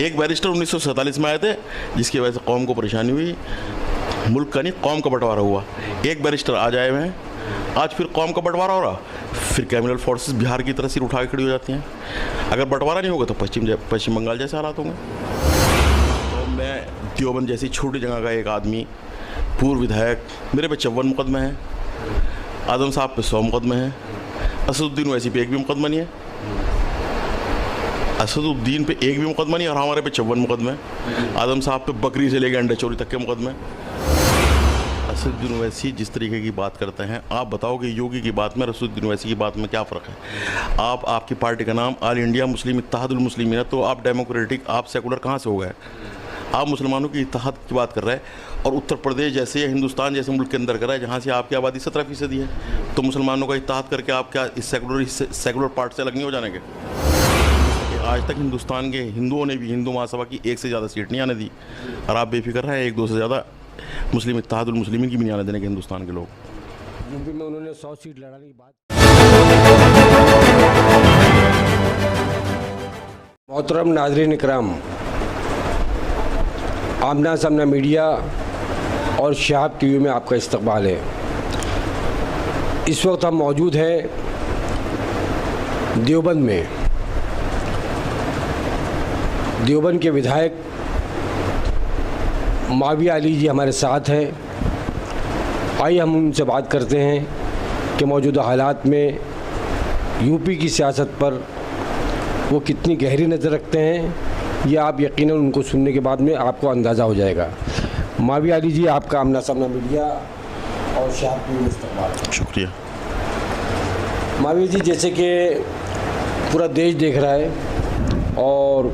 एक बैरिस्टर 1947 में आए थे, जिसकी वजह से कौम को परेशानी हुई, मुल्क का नहीं कौम का बंटवारा हुआ। एक बैरिस्टर आज आए हुए हैं, आज फिर कौम का बंटवारा हो रहा, फिर क्रिमिनल फोर्सेस बिहार की तरह सिर उठा के खड़ी हो जाती हैं। अगर बंटवारा नहीं होगा तो पश्चिम बंगाल जैसे हालात होंगे। तो मैं देवबंद जैसी छोटी जगह का एक आदमी, पूर्व विधायक, मेरे पे 54 मुकदमे हैं, आदम साहब पे 100 मुकदमे हैं, असदुद्दीन ओवैसी पे एक भी मुकदमा नहीं है, असदुद्दीन पे एक भी मुकदमा नहीं और हमारे पे 54 मुकदमे, आदम साहब पे बकरी से लेकर अंडा चोरी तक के मुकदमे। असदुद्दीन ओवैसी जिस तरीके की बात करते हैं, आप बताओ कि योगी की बात में और असदुद्दीन ओवैसी की बात में क्या फ़र्क है? आपकी पार्टी का नाम all India Muslim Ittehadul Muslimeen है, तो आप डेमोक्रेटिक, आप सेकुलर कहाँ से हो गए? आप मुसलमानों की इत्तेहाद की बात कर रहे हैं और उत्तर प्रदेश जैसे या हिंदुस्तान जैसे मुल्क के अंदर कर रहा है जहाँ से आपकी आबादी 17% है, तो मुसलमानों का इत्तेहाद करके आप क्या इस सेकुलर पार्ट से अलग नहीं हो जाने के? आज तक हिंदुस्तान के हिंदुओं ने भी हिंदू महासभा की एक से ज़्यादा सीट नहीं आने दी और आप बेफिक्र हैं एक दो से ज़्यादा मुस्लिम इत्तेहादुल मुस्लिमीन की भी नहीं आने देने के हिंदुस्तान के लोग। यूपी में उन्होंने 100 सीट लड़ाने की बात। मोहतरम नाज़रीन इकराम, आमना सामना मीडिया और शहाब टीवी में आपका इस्तकबाल है। इस वक्त हम मौजूद हैं देवबंद में। देवबंद के विधायक माविया अली जी हमारे साथ हैं। आइए हम उनसे बात करते हैं कि मौजूदा हालात में यूपी की सियासत पर वो कितनी गहरी नज़र रखते हैं, ये आप यकीनन उनको सुनने के बाद में आपको अंदाज़ा हो जाएगा। माविया अली जी, आपका आमना सामना मीडिया और शहाब टीवी में इस्तकबाल। शुक्रिया। माविया जी, जैसे कि पूरा देश देख रहा है और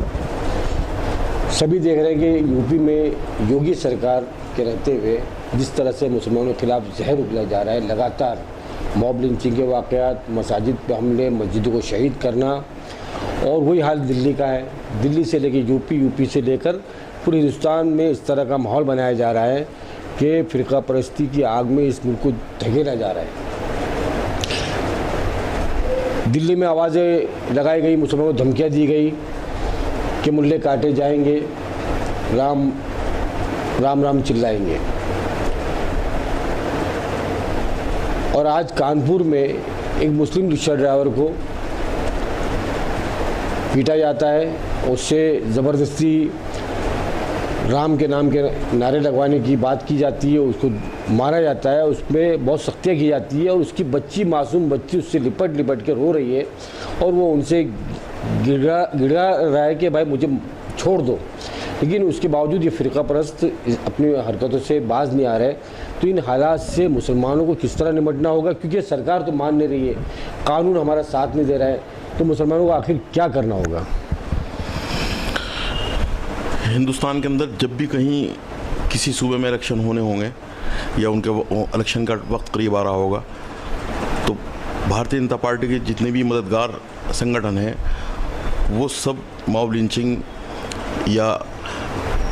सभी देख रहे हैं कि यूपी में योगी सरकार के रहते हुए जिस तरह से मुसलमानों के खिलाफ जहर उगला जा रहा है, लगातार मॉब लिंचिंग के वाक़यात, मसाजिद पे हमले, मस्जिदों को शहीद करना, और वही हाल दिल्ली का है। दिल्ली से लेकर यूपी, यूपी से लेकर पूरे हिंदुस्तान में इस तरह का माहौल बनाया जा रहा है कि फ़िरका परस्ती की आग में इस मुल्क को धकेला जा रहा है। दिल्ली में आवाज़ें लगाई गई, मुसलमानों को धमकियाँ दी गई कि मुल्ले काटे जाएंगे, राम राम राम चिल्लाएंगे। और आज कानपुर में एक मुस्लिम रिक्शा ड्राइवर को पीटा जाता है, उससे ज़बरदस्ती राम के नाम के नारे लगवाने की बात की जाती है, उसको मारा जाता है, उसमें बहुत सख्तियाँ की जाती है और उसकी बच्ची, मासूम बच्ची उससे लिपट लिपट के रो रही है और वो उनसे गिड़ा रहा है कि भाई मुझे छोड़ दो, लेकिन उसके बावजूद ये फ़िरका परस्त अपनी हरकतों से बाज नहीं आ रहे। तो इन हालात से मुसलमानों को किस तरह निपटना होगा, क्योंकि सरकार तो मान नहीं रही है, कानून हमारा साथ नहीं दे रहा है, तो मुसलमानों को आखिर क्या करना होगा? हिंदुस्तान के अंदर जब भी कहीं किसी सूबे में इलेक्शन होने होंगे या उनके इलेक्शन का वक्त करीब आ रहा होगा, तो भारतीय जनता पार्टी के जितने भी मददगार संगठन हैं वो सब मॉब लिंचिंग या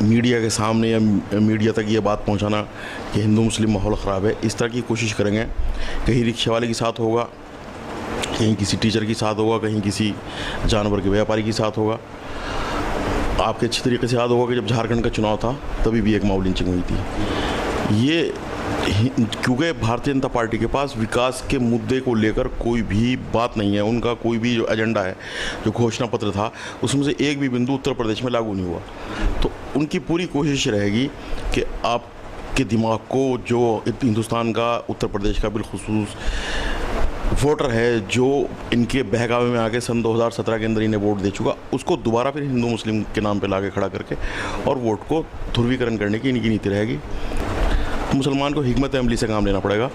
मीडिया के सामने या मीडिया तक ये बात पहुंचाना कि हिंदू मुस्लिम माहौल ख़राब है, इस तरह की कोशिश करेंगे। कहीं रिक्शा वाले के साथ होगा, कहीं किसी टीचर के साथ होगा, कहीं किसी जानवर के व्यापारी के साथ होगा। आपके अच्छी तरीके से याद होगा कि जब झारखंड का चुनाव था तभी भी एक मॉब लिंचिंग हुई थी। ये क्योंकि भारतीय जनता पार्टी के पास विकास के मुद्दे को लेकर कोई भी बात नहीं है, उनका कोई भी जो एजेंडा है, जो घोषणा पत्र था, उसमें से एक भी बिंदु उत्तर प्रदेश में लागू नहीं हुआ। तो उनकी पूरी कोशिश रहेगी कि आपके दिमाग को, जो हिंदुस्तान का, उत्तर प्रदेश का बिलखुसूस वोटर है जो इनके बहकावे में आके सन 2017 के अंदर इन्हें वोट दे चुका, उसको दोबारा फिर हिंदू मुस्लिम के नाम पे लाके खड़ा करके और वोट को ध्रुवीकरण करने की इनकी नीति रहेगी। मुसलमान को हिकमत अमली से काम लेना पड़ेगा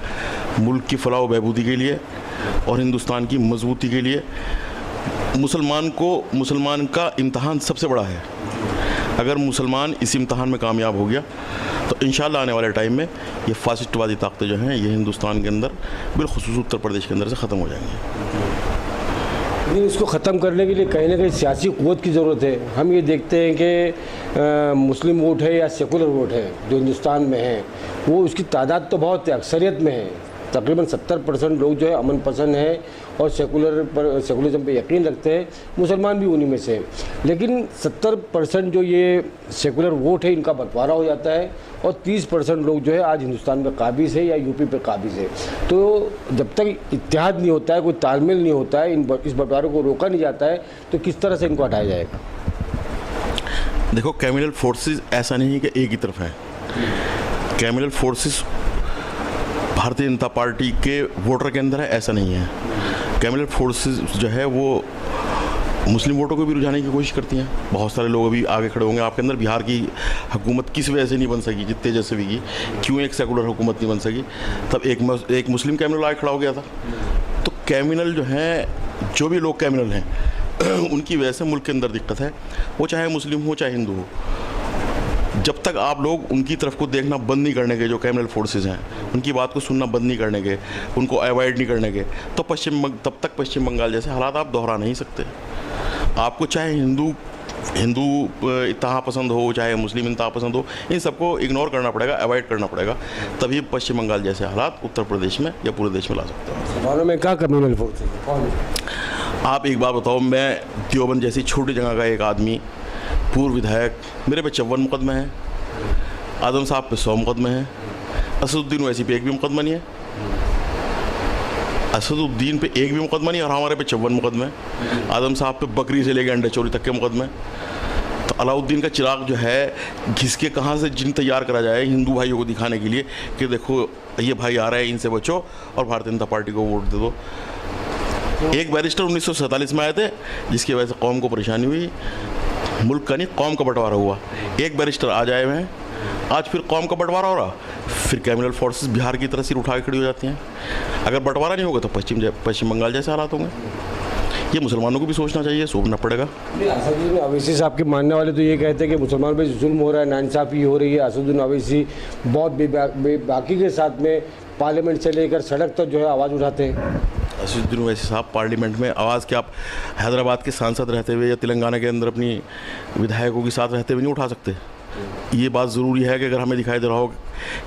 मुल्क की फलाह व बहबूदी के लिए और हिंदुस्तान की मजबूती के लिए। मुसलमान का इम्तहान सबसे बड़ा है। अगर मुसलमान इस इम्तहान में कामयाब हो गया तो इंशाल्लाह आने वाले टाइम में ये फासिस्टवादी ताकतें जो हैं ये हिंदुस्तान के अंदर, बिलखुसूस उत्तर प्रदेश के अंदर से ख़त्म हो जाएंगी। लेकिन इसको ख़त्म करने के लिए कहीं ना कहीं सियासी क़ुव्वत की ज़रूरत है। हम ये देखते हैं कि मुस्लिम वोट है या सेकुलर वोट है जो हिंदुस्तान में है, वो उसकी तादाद तो बहुत है, अक्सरियत में है, तकरीबन 70% लोग जो है अमन पसंद हैं और सेकुलरिज्म पे यकीन रखते हैं, मुसलमान भी उन्हीं में से हैं। लेकिन 70% जो ये सेकुलर वोट है इनका बंटवारा हो जाता है और 30% लोग जो है आज हिंदुस्तान में काबिज़ है या यूपी पे काबिज़ है। तो जब तक इत्तेहाद नहीं होता है, कोई तालमेल नहीं होता है, इस बंटवारे को रोका नहीं जाता है, तो किस तरह से इनको हटाया जाएगा? देखो, कम्युनल फोर्सेस ऐसा नहीं है कि एक ही तरफ है। Communal forces Bharatiya Janata party के वोटर के अंदर है, ऐसा नहीं है। कम्युनल फोर्सेस जो है वो मुस्लिम वोटों को भी रुझाने की कोशिश करती हैं। बहुत सारे लोग अभी आगे खड़े होंगे आपके अंदर। बिहार की हुकूमत किस वजह से नहीं बन सकी, जितने जैसे भी की, क्यों एक सेकुलर हुकूमत नहीं बन सकी? तब एक मुस्लिम कैमिनल आगे खड़ा हो गया था। तो कैमिनल जो हैं, जो भी लोग कैमिनल हैं उनकी वजह से मुल्क के अंदर दिक्कत है, वो चाहे मुस्लिम हो चाहे हिंदू हो। जब तक आप लोग उनकी तरफ को देखना बंद नहीं करने के, जो कैमिनल फोर्सेस हैं उनकी बात को सुनना बंद नहीं करने के, उनको अवॉइड नहीं करने के, तो तब तक पश्चिम बंगाल जैसे हालात आप दोहरा नहीं सकते। आपको चाहे हिंदू इंतहा पसंद हो, चाहे मुस्लिम इंतहा पसंद हो, इन सबको इग्नोर करना पड़ेगा, अवॉइड करना पड़ेगा, तभी पश्चिम बंगाल जैसे हालात उत्तर प्रदेश में या पूरे देश में ला सकते हैं। सवालों में क्या कम्युनल फोर्स है? आप एक बात बताओ, मैं देवबंद जैसी छोटी जगह का एक आदमी, पूर्व विधायक, मेरे पे 54 मुकदमे हैं, आदम साहब पे 100 मुकदमे हैं, असदुद्दीन ओवैसी पे एक भी मुकदमा नहीं है। असदुद्दीन पे एक भी मुकदमा नहीं और हमारे पे 54 मुकदमे हैं। आदम साहब पे बकरी से लेकर अंडे चोरी तक के मुकदमे। तो अलाउद्दीन का चिराग जो है घिस के कहाँ से जिन तैयार करा जाए हिंदू भाइयों को दिखाने के लिए कि देखो ये भाई आ रहे हैं, इनसे बचो और भारतीय जनता पार्टी को वोट दे दो। एक बैरिस्टर 1947 में आए थे, जिसकी वजह से कौम को परेशानी हुई, मुल्क का नहीं कौम का बंटवारा हुआ। एक बैरिस्टर आज आए हुए हैं, आज फिर कौम का बंटवारा हो रहा, फिर कैमिनल फोर्सेस बिहार की तरह सिर उठा के खड़ी हो जाती हैं। अगर बंटवारा नहीं होगा तो पश्चिम बंगाल जैसे हालात होंगे। ये मुसलमानों को भी सोचना चाहिए, सोचना पड़ेगा। असदुद्दीन ओवैसी साहब के मानने वाले तो ये कहते हैं कि मुसलमान पे जुल्म हो रहा है, नाइंसाफ़ी हो रही है। असदुद्दीन ओवैसी बहुत बेबाकी के साथ में पार्लियामेंट से लेकर सड़क तक जो है आवाज़ उठाते हैं। असदुद्दीन ओवैसी साहब पार्लियामेंट में आवाज़ के आप हैदराबाद के सांसद रहते हुए या तेलंगाना के अंदर अपनी विधायकों के साथ रहते हुए नहीं उठा सकते। ये बात ज़रूरी है कि अगर हमें दिखाई दे रहा हो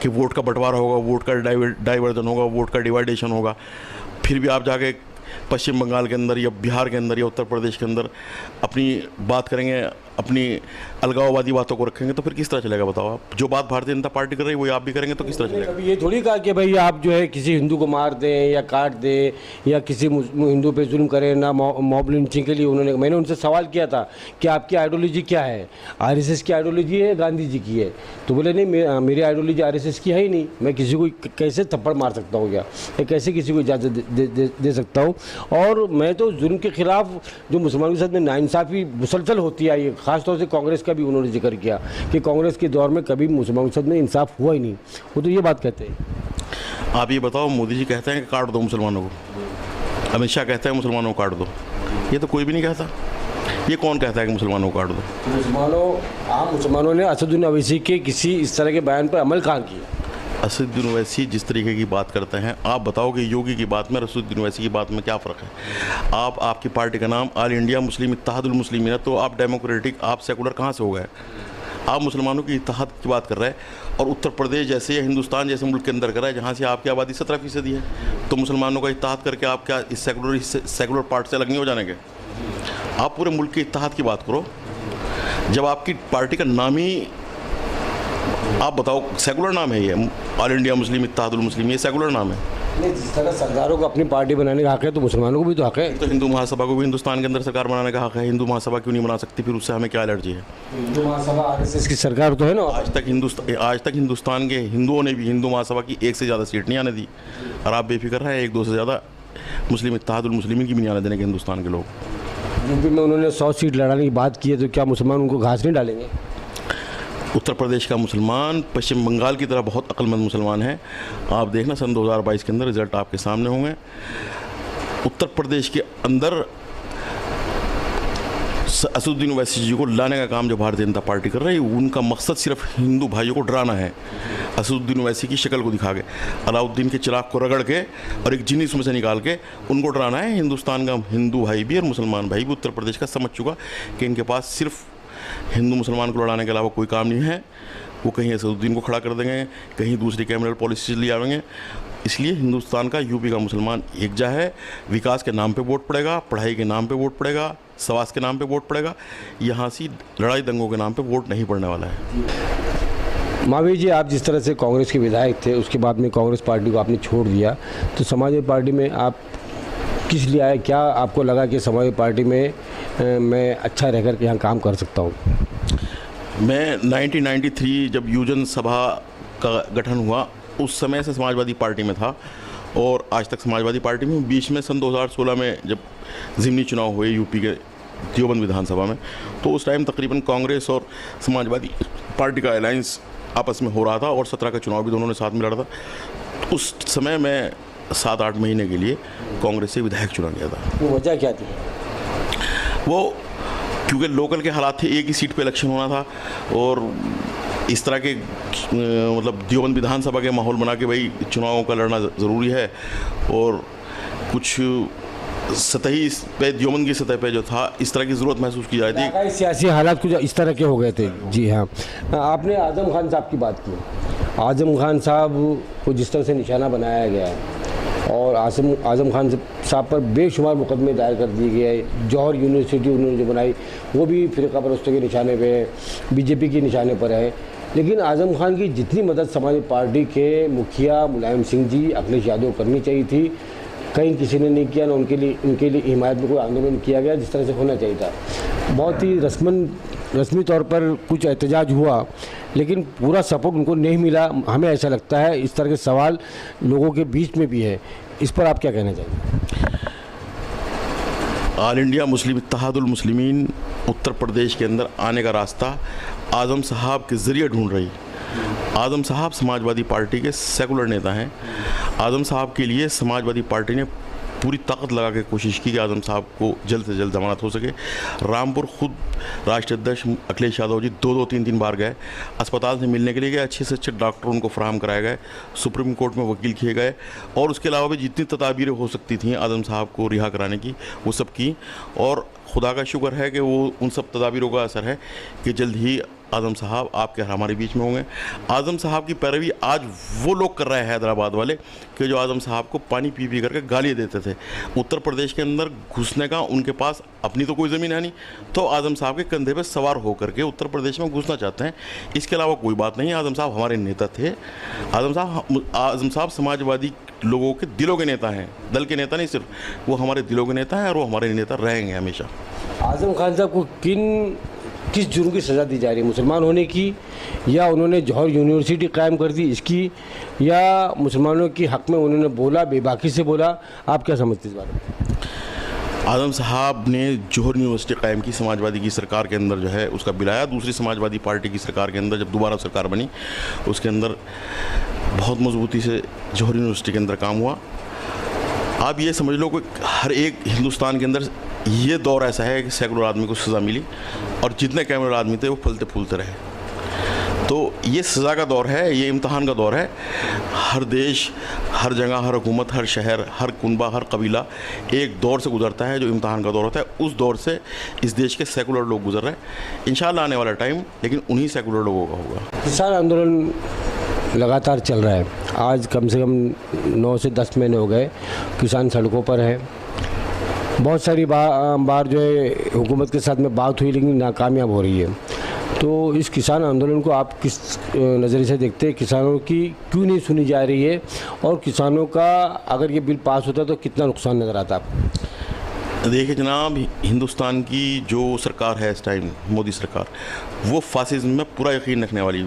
कि वोट का बंटवारा होगा, वोट का डाइवर्जन होगा, वोट का डिवाइडेशन होगा, फिर भी आप जाके पश्चिम बंगाल के अंदर या बिहार के अंदर या उत्तर प्रदेश के अंदर अपनी बात करेंगे, अपनी अलगाववादी बातों को रखेंगे, तो फिर किस तरह चलेगा बताओ आप? जो बात भारतीय जनता पार्टी कर रही है वही आप भी करेंगे तो किस तरह चलेगा? कभी ये थोड़ी कहा कि भाई आप जो है किसी हिंदू को मार दें या काट दें या किसी हिंदू पे जुल्म करें ना। मॉब लिंचिंग के लिए मैंने उनसे सवाल किया था कि आपकी आइडियोलॉजी क्या है? आरएसएस की आइडियोलॉजी है, गांधी जी की है? तो बोले नहीं, मेरी आइडियोलॉजी आरएसएस की है ही नहीं। मैं किसी को कैसे थप्पड़ मार सकता हूँ या कैसे किसी को इजाज़त दे सकता हूँ? और मैं तो जुल्म के खिलाफ जो मुसलमानों के साथ में नाइंसाफ़ी मुसलसल होती आई है, ख़ासतौर से कांग्रेस का भी उन्होंने जिक्र किया कि कांग्रेस के दौर में कभी मुसलमानों के साथ में इंसाफ हुआ ही नहीं। वो तो ये बात कहते हैं। आप ये बताओ, मोदी जी कहते हैं कि काट दो मुसलमानों को, अमित शाह कहते हैं मुसलमानों को काट दो, ये तो कोई भी नहीं कहता। ये कौन कहता है कि मुसलमानों को काट दो? आम मुसलमानों ने असदुद्दीन ओवैसी के किसी इस तरह के बयान पर अमल कहाँ किया? असदुद्दीन ओवैसी जिस तरीके की बात करते हैं, आप बताओ कि योगी की बात में असदुद्दीन ओवैसी की बात में क्या फ़र्क है? आपकी पार्टी का नाम all India Muslim Ittehadul Muslimeen है, तो आप डेमोक्रेटिक, आप सेकुलर कहाँ से हो गए? आप मुसलमानों की इत्तेहाद की बात कर रहे हैं और उत्तर प्रदेश जैसे या हिंदुस्तान जैसे मुल्क के अंदर कर रहा है जहाँ से आपकी आबादी 17% है, तो मुसलमानों का इत्तेहाद करके आप क्या इस सेकुलर पार्ट से अलग नहीं हो जाने के? आप पूरे मुल्क के इत्तेहाद की बात करो। जब आपकी पार्टी का नाम ही, आप बताओ, सेकुलर नाम है ये, ऑल इंडिया मुस्लिम इत्तेहादुल मुस्लिम, ये सेकुलर नाम है? नहीं, जिस तरह सरकारों को अपनी पार्टी बनाने का हक है तो मुसलमानों को भी तो हक है। तो हिंदू महासभा को भी हिंदुस्तान के अंदर सरकार बनाने का हक है। हिंदू महासभा क्यों नहीं बना सकती? फिर उससे हमें क्या एलर्जी है? हिंदू महासभा आरएसएस की सरकार तो है ना। आज तक हिंदुस्तान के हिंदुओं ने भी हिंदू महासभा की एक से ज़्यादा सीट नहीं आने दी, और आप बेफिक्र हैं 1-2 से ज़्यादा मुस्लिम इत्तेहादुल मुस्लिमीन की भी नहीं आने देने के हिंदुस्तान के लोग। यूपी में उन्होंने 100 सीट लड़ाने की बात की है, तो क्या मुसलमान उनको घास नहीं डालेंगे? उत्तर प्रदेश का मुसलमान पश्चिम बंगाल की तरह बहुत अक्लमंद मुसलमान है। आप देखना सन 2022 के अंदर रिजल्ट आपके सामने होंगे। उत्तर प्रदेश के अंदर असदुद्दीन ओवैसी जी को लाने का काम जो भारतीय जनता पार्टी कर रही है, उनका मकसद सिर्फ हिंदू भाइयों को डराना है। असदुद्दीन ओवैसी की शक्ल को दिखा के, अलाउद्दीन के चिराग को रगड़ के और एक जिन्नी उसमें से निकाल के उनको डराना है। हिंदुस्तान का हिंदू भाई भी और मुसलमान भाई भी उत्तर प्रदेश का समझ चुका कि इनके पास सिर्फ हिंदू मुसलमान को लड़ाने के अलावा कोई काम नहीं है। वो कहीं असदुद्दीन को खड़ा कर देंगे, कहीं दूसरी कैमरल पॉलिसी ले आएंगे। इसलिए हिंदुस्तान का, यूपी का मुसलमान एकजा है। विकास के नाम पे वोट पड़ेगा, पढ़ाई के नाम पे वोट पड़ेगा, स्वास्थ्य के नाम पे वोट पड़ेगा। यहाँ से लड़ाई दंगों के नाम पे वोट नहीं पड़ने वाला है। महावीर जी, आप जिस तरह से कांग्रेस के विधायक थे, उसके बाद में कांग्रेस पार्टी को आपने छोड़ दिया, तो समाजवादी पार्टी में आप किस लिए आए? क्या आपको लगा कि समाजवादी पार्टी में मैं अच्छा रह कर के यहाँ काम कर सकता हूँ? मैं 1993 जब युवजन सभा का गठन हुआ, उस समय से समाजवादी पार्टी में था और आज तक समाजवादी पार्टी में। बीच में सन 2016 में जब ज़िमनी चुनाव हुए यूपी के देवबंद विधानसभा में, तो उस टाइम तकरीबन कांग्रेस और समाजवादी पार्टी का अलायंस आपस में हो रहा था और 17 का चुनाव भी दोनों ने साथ में लड़ा था। उस समय मैं 7-8 महीने के लिए कांग्रेस से विधायक चुना गया था। वो वजह क्या थी? वो क्योंकि लोकल के हालात थे, एक ही सीट पे इलेक्शन होना था और इस तरह के मतलब देवबंद विधानसभा के माहौल बना के भाई चुनावों का लड़ना ज़रूरी है। और कुछ सतही पे, देवबंद की सतह पे जो था, इस तरह की ज़रूरत महसूस की जाती थी। सियासी हालात कुछ इस तरह के हो गए थे। जी हाँ, आपने आजम खान साहब की बात की। आजम खान साहब को जिस तरह से निशाना बनाया गया है और आजम खान साहब पर बेशुमार मुकदमे दायर कर दिए गए। जौहर यूनिवर्सिटी उन्होंने जो बनाई वो भी फ़िरका परस्तों के निशाने पे है, बीजेपी के निशाने पर है। लेकिन आजम खान की जितनी मदद समाजवादी पार्टी के मुखिया मुलायम सिंह जी, अखिलेश यादव करनी चाहिए थी, कहीं किसी ने नहीं किया। ना उनके लिए हिमायत में कोई आंदोलन किया गया जिस तरह से होना चाहिए था। बहुत ही रस्मी तौर पर कुछ एहतजाज हुआ, लेकिन पूरा सपोर्ट उनको नहीं मिला। हमें ऐसा लगता है इस तरह के सवाल लोगों के बीच में भी है। इस पर आप क्या कहना चाहिए? All India Muslim Ittehadul Muslimeen Uttar Pradesh के अंदर आने का रास्ता आज़म साहब के ज़रिए ढूंढ रही। आज़म साहब समाजवादी पार्टी के सेकुलर नेता हैं। आज़म साहब के लिए समाजवादी पार्टी ने पूरी ताकत लगा के कोशिश की कि आज़म साहब को जल्द से जल्द जमानत हो सके। रामपुर खुद राष्ट्रीय अध्यक्ष अखिलेश यादव जी 2-3 बार गए, अस्पताल से मिलने के लिए गए, अच्छे से अच्छे डॉक्टर उनको फराहम कराए गए, सुप्रीम कोर्ट में वकील किए गए और उसके अलावा भी जितनी तदाबीरें हो सकती थी आज़म साहब को रिहा कराने की, वो सब की। और खुदा का शुक्र है कि वो उन सब तदाबीरों का असर है कि जल्द ही आज़म साहब आपके हमारे बीच में होंगे। आज़म साहब की पैरवी आज वो लोग कर रहे हैं हैदराबाद वाले कि जो आज़म साहब को पानी पी करके गाली देते थे। उत्तर प्रदेश के अंदर घुसने का उनके पास अपनी तो कोई ज़मीन है नहीं, तो आज़म साहब के कंधे पे सवार होकर के उत्तर प्रदेश में घुसना चाहते हैं। इसके अलावा कोई बात नहीं है। आज़म साहब हमारे नेता थे। आज़म साहब समाजवादी लोगों के दिलों के नेता हैं, दल के नेता नहीं सिर्फ, वो हमारे दिलों के नेता हैं और वो हमारे नेता रहेंगे हमेशा। आज़म खान साहब को किस जुर्म की सज़ा दी जा रही है? मुसलमान होने की, या उन्होंने जौहर यूनिवर्सिटी कायम कर दी इसकी, या मुसलमानों के हक़ में उन्होंने बोला, बेबाकी से बोला? आप क्या समझते इस बारे में? आज़म साहब ने जौहर यूनिवर्सिटी कायम की समाजवादी की सरकार के अंदर, जो है उसका बिलाया दूसरी समाजवादी पार्टी की सरकार के अंदर। जब दोबारा सरकार बनी उसके अंदर बहुत मजबूती से जौहर यूनिवर्सिटी के अंदर काम हुआ। आप ये समझ लो कि हर एक हिंदुस्तान के अंदर ये दौर ऐसा है कि सेकुलर आदमी को सज़ा मिली और जितने कैमरल आदमी थे वो फलते फूलते रहे। तो ये सज़ा का दौर है, ये इम्तहान का दौर है। हर देश, हर जगह, हर हुकूमत, हर शहर, हर कुनबा, हर कबीला एक दौर से गुजरता है जो इम्तहान का दौर होता है। उस दौर से इस देश के सेकुलर लोग गुजर रहे हैं। इंशाअल्लाह आने वाला टाइम लेकिन उन्हीं सेकुलर लोगों का होगा। किसान आंदोलन लगातार चल रहा है। आज कम से कम 9 से 10 महीने हो गए किसान सड़कों पर है। बहुत सारी बार जो है हुकूमत के साथ में बात हुई, लेकिन नाकामयाब हो रही है। तो इस किसान आंदोलन को आप किस नज़रिए से देखते हैं? किसानों की क्यों नहीं सुनी जा रही है और किसानों का अगर ये बिल पास होता तो कितना नुकसान नज़र आता आपको? देखिए जनाब, हिंदुस्तान की जो सरकार है इस टाइम, मोदी सरकार, वो फासिज्म में पूरा यकीन रखने वाली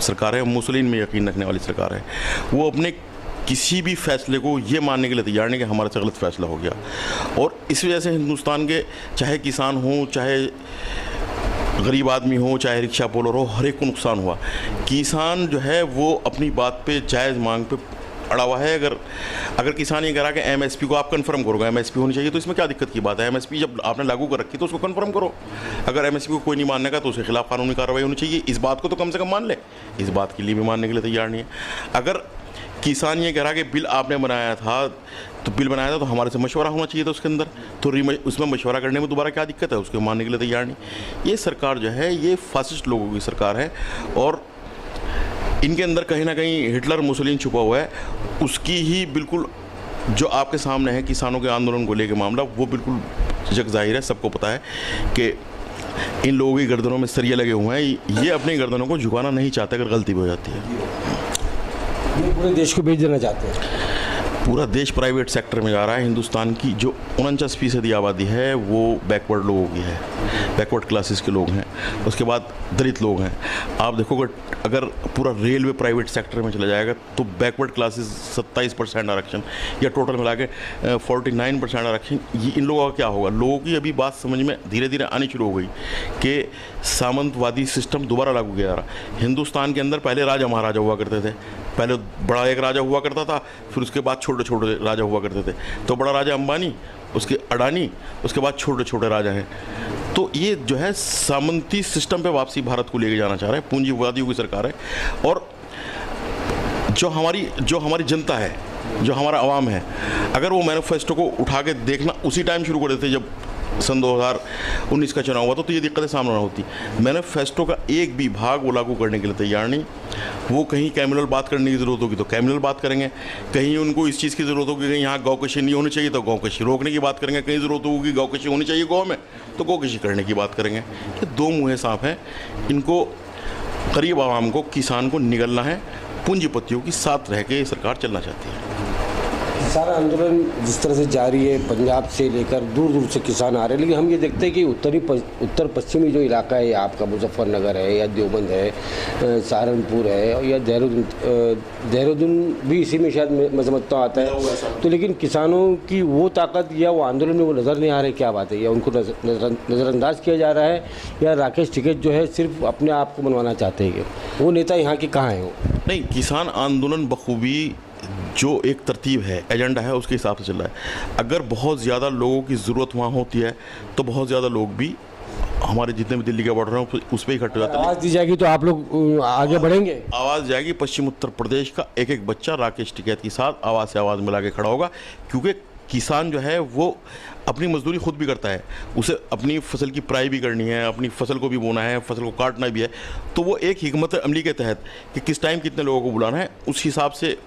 सरकार है, मुसलिन में यकीन रखने वाली सरकार है। वो अपने किसी भी फैसले को ये मानने के लिए तैयार नहीं कि हमारे से गलत फैसला हो गया। और इस वजह से हिंदुस्तान के चाहे किसान हों, चाहे गरीब आदमी हो, चाहे रिक्शा पोलर हो, हर एक को नुकसान हुआ। किसान जो है वो अपनी बात पे, जायज़ मांग पे अड़ा हुआ है। अगर किसान ये करा कि एमएसपी को आप कंफर्म करोगे, एमएसपी होनी चाहिए, तो इसमें क्या दिक्कत की बात है? एमएसपी जब आपने लागू कर रखी तो उसको कंफर्म करो। अगर एमएसपी को कोई नहीं मानने का तो उसके खिलाफ कानूनी कार्रवाई होनी चाहिए। इस बात को तो कम से कम मान ले। इस बात के लिए भी मानने के लिए तैयार नहीं है। अगर किसान ये कह रहा कि बिल आपने बनाया था तो बिल बनाया था तो हमारे से मशवरा होना चाहिए था उसके अंदर, तो उसमें मशवरा करने में दोबारा क्या दिक्कत है? उसको मानने के लिए तैयार नहीं। ये सरकार जो है ये फासिस्ट लोगों की सरकार है और इनके अंदर कहीं ना कहीं हिटलर मुसोलिनी छुपा हुआ है। उसकी ही बिल्कुल जो आपके सामने है किसानों के आंदोलन को लेकर मामला, वो बिल्कुल जग जाहिर है, सबको पता है कि इन लोगों की गर्दनों में सरिये लगे हुए हैं। ये अपनी गर्दनों को झुकाना नहीं चाहते अगर गलती भी हो जाती है। ये पूरे देश को बेच देना चाहते हैं। पूरा देश प्राइवेट सेक्टर में जा रहा है। हिंदुस्तान की जो 49% आबादी है वो बैकवर्ड लोगों की है, बैकवर्ड क्लासेस के लोग हैं, उसके बाद दलित लोग हैं। आप देखोगे अगर पूरा रेलवे प्राइवेट सेक्टर में चला जाएगा तो बैकवर्ड क्लासेस 27% आरक्षण, या टोटल मिला के 49% आरक्षण। ये इन लोगों का क्या होगा? लोगों की अभी बात समझ में धीरे धीरे आनी शुरू हो गई कि सामंतवादी सिस्टम दोबारा लागू किया जा रहा। हिंदुस्तान के अंदर पहले राजा महाराजा हुआ करते थे। पहले बड़ा एक राजा हुआ करता था, फिर उसके बाद छोटे छोटे राजा हुआ करते थे। तो बड़ा राजा अंबानी, उसके अडानी, उसके बाद छोटे छोटे राजा हैं। तो ये जो है सामंती सिस्टम पे वापसी भारत को लेके जाना चाह रहा है, पूंजीवादियों की सरकार है। और जो हमारी जनता है, जो हमारा आवाम है, अगर वो मैनिफेस्टो को उठा के देखना उसी टाइम शुरू कर देते जब सन 2019 का चुनाव हुआ तो ये दिक्कतें सामने ना होती। मैनिफेस्टो का एक भी भाग वो लागू करने के लिए तैयार नहीं। वो कहीं कैमिनल बात करने की ज़रूरत होगी तो कैमिनल बात करेंगे, कहीं उनको इस चीज़ की ज़रूरत होगी कि यहाँ गौकशी नहीं होनी चाहिए तो गौकशी रोकने की बात करेंगे, कहीं ज़रूरत होगी गौकशी होनी चाहिए गाँव में तो गौकशी करने की बात करेंगे। ये दो मुँहे सांप हैं। इनको गरीब आवाम को, किसान को निगलना है। पूंजीपतियों की साथ रह के ये सरकार चलना चाहती है। सारा आंदोलन जिस तरह से जारी है, पंजाब से लेकर दूर दूर से किसान आ रहे हैं, लेकिन हम ये देखते हैं कि उत्तर पश्चिमी जो इलाका है, आपका मुजफ्फरनगर है या देवबंद है, सहारनपुर है या देहरादून भी इसी में शायद मैं समझता हूँ आता है। तो लेकिन किसानों की वो ताकत या वो आंदोलन में वो नज़र नहीं आ रही। क्या बात है? या उनको नज़रअंदाज किया जा रहा है, या राकेश टिकैत जो है सिर्फ अपने आप को मनवाना चाहते हैं? कि वो नेता यहाँ के कहाँ हैं? वो नहीं, किसान आंदोलन बखूबी जो एक तरतीब है, एजेंडा है, उसके हिसाब से चल रहा है। अगर बहुत ज़्यादा लोगों की ज़रूरत वहाँ होती है तो बहुत ज़्यादा लोग भी हमारे जितने भी दिल्ली के बॉर्डर हैं उस पर इकट्ठे हो जाते हैं। आवाज़ दी जाएगी तो आप लोग आगे बढ़ेंगे? आवाज़ जाएगी। पश्चिम उत्तर प्रदेश का एक एक बच्चा राकेश टिकैत के साथ आवाज़ से आवाज़ मिला के खड़ा होगा, क्योंकि किसान जो है वो अपनी मजदूरी खुद भी करता है। उसे अपनी फसल की पराई भी करनी है, अपनी फसल को भी बोना है, फसल को काटना भी है। तो वो एक हिकमत अमली के तहत कि किस टाइम कितने लोगों को बुलाना है, उस हिसाब से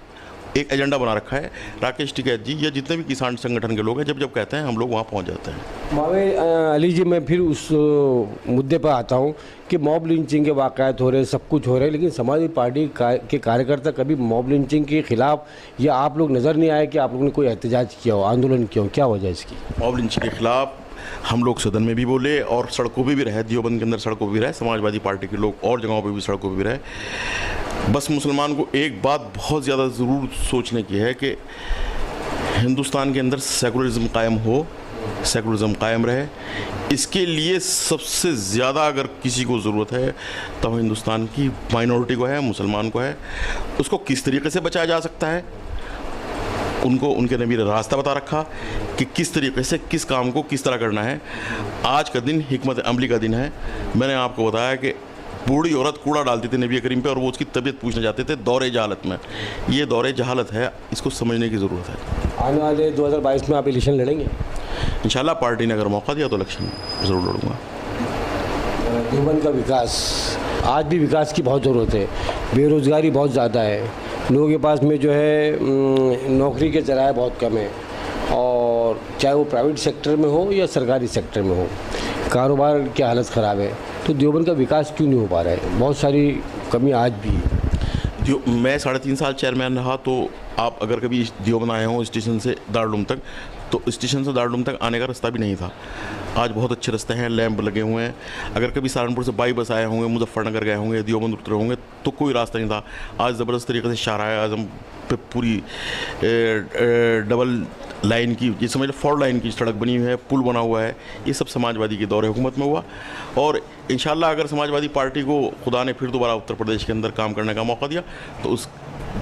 एक एजेंडा बना रखा है। राकेश टिकैत जी या जितने भी किसान संगठन के लोग हैं, जब जब कहते हैं हम लोग वहाँ पहुँच जाते हैं। मावे अली जी, मैं फिर उस मुद्दे पर आता हूँ कि मॉब लिंचिंग के वाक़यात हो रहे, सब कुछ हो रहे, लेकिन समाजवादी पार्टी के कार्यकर्ता कभी मॉब लिंचिंग के खिलाफ या आप लोग नज़र नहीं आए कि आप लोगों ने कोई एहतजाज किया हो, आंदोलन किया हो? क्या वजह इसकी? मॉब लिंचिंग के खिलाफ हम लोग सदन में भी बोले और सड़कों पे भी रहे, देवबंद के अंदर सड़कों पे भी रहे, समाजवादी पार्टी के लोग और जगहों पे भी सड़कों पे भी रहे। बस मुसलमान को एक बात बहुत ज़्यादा ज़रूर सोचने की है कि हिंदुस्तान के अंदर सेकुलरिज्म कायम हो, सेकुलरिज्म कायम रहे। इसके लिए सबसे ज़्यादा अगर किसी को ज़रूरत है तो हिंदुस्तान की माइनॉरिटी को है, मुसलमान को है। उसको किस तरीके से बचाया जा सकता है, उनको उनके नबी ने रास्ता बता रखा कि किस तरीके से किस काम को किस तरह करना है। आज का दिन हिकमत अमली का दिन है। मैंने आपको बताया कि बूढ़ी औरत कूड़ा डालती थी नबी करीम पे और वो उसकी तबीयत पूछने जाते थे दौरे जहालत में। ये दौरे जहालत है, इसको समझने की ज़रूरत है। आने वाले 2022 में आप इलेक्शन लड़ेंगे? इंशाल्लाह पार्टी ने अगर मौका दिया तो इलेक्शन ज़रूर लड़ूंगा। देवबंद का विकास, आज भी विकास की बहुत ज़रूरत है। बेरोज़गारी बहुत ज़्यादा है, लोगों के पास में जो है नौकरी के ज़राए बहुत कम है, और चाहे वो प्राइवेट सेक्टर में हो या सरकारी सेक्टर में हो, कारोबार की हालत ख़राब है। तो देवबंद का विकास क्यों नहीं हो पा रहा है? बहुत सारी कमी आज भी है। मैं 3.5 साल चेयरमैन रहा, तो आप अगर कभी देवबंद आए हों स्टेशन से दारुल तक, तो स्टेशन से दारुल तक आने का रास्ता भी नहीं था। आज बहुत अच्छे रास्ते हैं, लैंप लगे हुए हैं। अगर कभी सहारनपुर से बाई बस आए होंगे, मुजफ्फरनगर गए होंगे, देवबंद उतरे होंगे तो कोई रास्ता नहीं था। आज ज़बरदस्त तरीके से शाहराह आज़म पे पूरी डबल लाइन की, ये समझ लो 4 लाइन की सड़क बनी हुई है, पुल बना हुआ है। ये सब समाजवादी के दौरे हुकूमत में हुआ, और इंशाल्लाह अगर समाजवादी पार्टी को खुदा ने फिर दोबारा उत्तर प्रदेश के अंदर काम करने का मौका दिया तो उस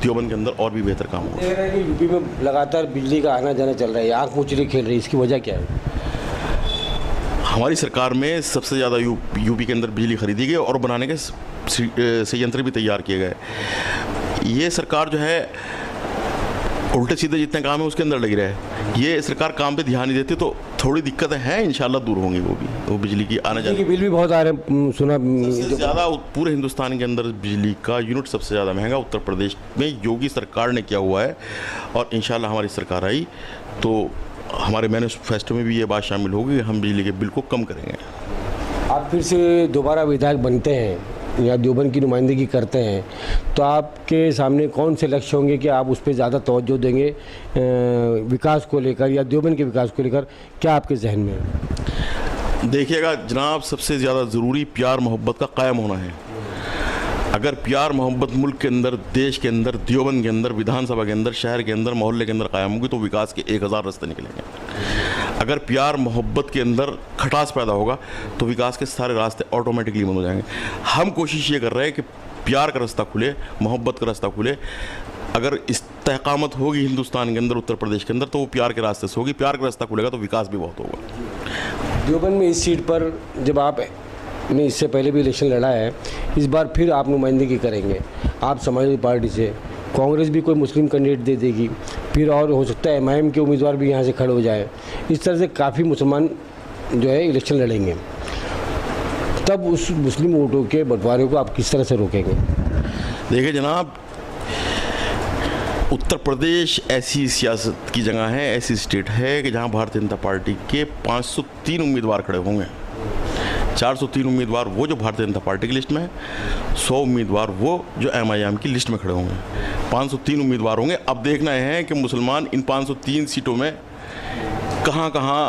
देवबंद के अंदर और भी बेहतर काम होगा। देख रहे हैं कि यूपी में लगातार बिजली का आना जाना चल रहा है, आँख मुचली खेल रही है, इसकी वजह क्या है? हमारी सरकार में सबसे ज़्यादा यूपी के अंदर बिजली खरीदी गई और बनाने के संयंत्र भी तैयार किए गए। ये सरकार जो है उल्टे सीधे जितने काम है उसके अंदर लगी रहे। ये सरकार काम पे ध्यान नहीं देती तो थोड़ी दिक्कतें हैं, इंशाल्लाह दूर होंगी वो बिजली की आने बिजली जाने के बिल भी बहुत आ रहे हैं, सुना सबसे ज़्यादा पूरे हिंदुस्तान के अंदर बिजली का यूनिट सबसे ज़्यादा महंगा उत्तर प्रदेश में योगी सरकार ने किया हुआ है। और इंशाल्लाह हमारी सरकार आई तो हमारे मैनिफेस्टो में भी ये बात शामिल होगी कि हम बिजली के बिल को कम करेंगे। आप फिर से दोबारा विधायक बनते हैं या देवबंद की नुमाइंदगी करते हैं तो आपके सामने कौन से लक्ष्य होंगे कि आप उस पर ज़्यादा तवज्जो देंगे विकास को लेकर या देवबंद के विकास को लेकर, क्या आपके जहन में है? देखिएगा जनाब, सबसे ज़्यादा ज़रूरी प्यार मोहब्बत का कायम होना है। अगर प्यार मोहब्बत मुल्क के अंदर, देश के अंदर, देवबंद के अंदर, विधानसभा के अंदर, शहर के अंदर, मोहल्ले के अंदर कायम होगी तो विकास के 1000 रास्ते निकलेंगे। अगर प्यार मोहब्बत के अंदर खटास पैदा होगा तो विकास के सारे रास्ते ऑटोमेटिकली बंद हो जाएंगे। हम कोशिश ये कर रहे हैं कि प्यार का रास्ता खुले, मोहब्बत का रास्ता खुले। अगर इस्तेकामत होगी हिंदुस्तान के अंदर, उत्तर प्रदेश के अंदर, तो वो प्यार के रास्ते से होगी। प्यार का रास्ता खुलेगा तो विकास भी बहुत होगा। देवबंद में इस सीट पर जब आपने इससे पहले भी इलेक्शन लड़ा है, इस बार फिर आप नुमाइंदगी करेंगे, आप समाजवादी पार्टी से, कांग्रेस भी कोई मुस्लिम कैंडिडेट दे देगी, फिर और हो सकता है एमआईएम के उम्मीदवार भी यहाँ से खड़े हो जाए, इस तरह से काफ़ी मुसलमान जो है इलेक्शन लड़ेंगे, तब उस मुस्लिम वोटों के बंटवारे को आप किस तरह से रोकेंगे? देखिए जनाब, उत्तर प्रदेश ऐसी सियासत की जगह है, ऐसी स्टेट है कि जहाँ भारतीय जनता पार्टी के 503 उम्मीदवार खड़े होंगे। 403 उम्मीदवार वो जो भारतीय जनता पार्टी की लिस्ट में है, 100 उम्मीदवार वो जो एमआईएम की लिस्ट में खड़े होंगे। 503 उम्मीदवार होंगे। अब देखना है कि मुसलमान इन 503 सीटों में कहाँ कहाँ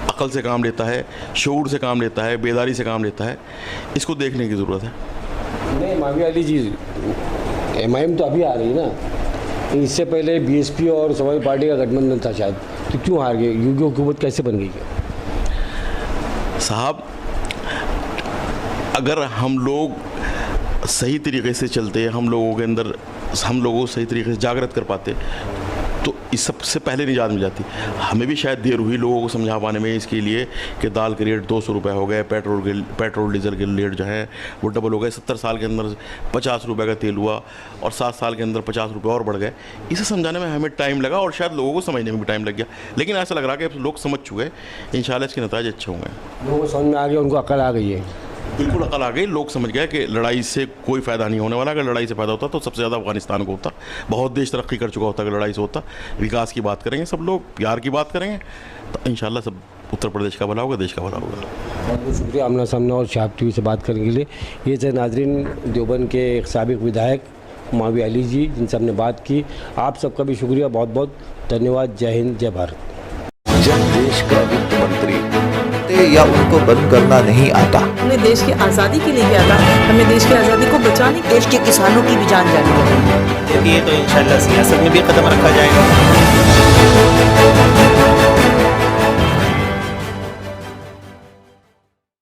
अकल से काम लेता है, शऊर से काम लेता है, बेदारी से काम लेता है, इसको देखने की ज़रूरत है। नहीं माविया अली जी, एमआईएम तो अभी आ रही है ना, इससे पहले बीएसपी और समाजवादी पार्टी का गठबंधन था शायद, तो क्यों हार गए? योगी हुकूमत कैसे बन गई है? साहब, अगर हम लोग सही तरीके से चलते, हम लोगों के अंदर, हम लोगों को सही तरीके से जागृत कर पाते तो इस सबसे पहले निजात मिल जाती। हमें भी शायद देर हुई लोगों को समझा पाने में, इसके लिए कि दाल के रेट 200 रुपये हो गए, पेट्रोल डीजल के रेट जो है वो डबल हो गए, 70 साल के अंदर 50 रुपये का तेल हुआ और 7 साल के अंदर 50 रुपये और बढ़ गए। इसे समझाने में हमें टाइम लगा और शायद लोगों को समझने में भी टाइम लग गया, लेकिन ऐसा लग रहा है कि लोग समझ चुके, इंशाल्लाह इसके नतीजे अच्छे होंगे। लोगों को समझ में आ गया, उनको अकल आ गई है। बिल्कुल अकल आ गई, लोग समझ गए कि लड़ाई से कोई फ़ायदा नहीं होने वाला। अगर लड़ाई से फ़ायदा होता तो सबसे ज़्यादा अफगानिस्तान को होता, बहुत देश तरक्की कर चुका होता अगर लड़ाई से होता। विकास की बात करेंगे सब लोग, प्यार की बात करेंगे तो इंशाल्लाह सब उत्तर प्रदेश का भला होगा, देश का भला होगा। बहुत बहुत शुक्रिया आमना सामना और शहाब टीवी से बात करने के लिए। ये थे नाजरीन देवबंद के एक साबिक विधायक माविया अली जी, जिनसे हमने बात की। आप सबका भी शुक्रिया, बहुत बहुत धन्यवाद। जय हिंद, जय भारत। जब देश का वित्त मंत्री या उनको बंद करना नहीं आता, हमने देश की आज़ादी के लिए किया था, हमें देश की आज़ादी को बचाने, देश के किसानों की भी जान जानी है, ये तो इंशाल्लाह सियासत में भी कदम रखा जाएगा।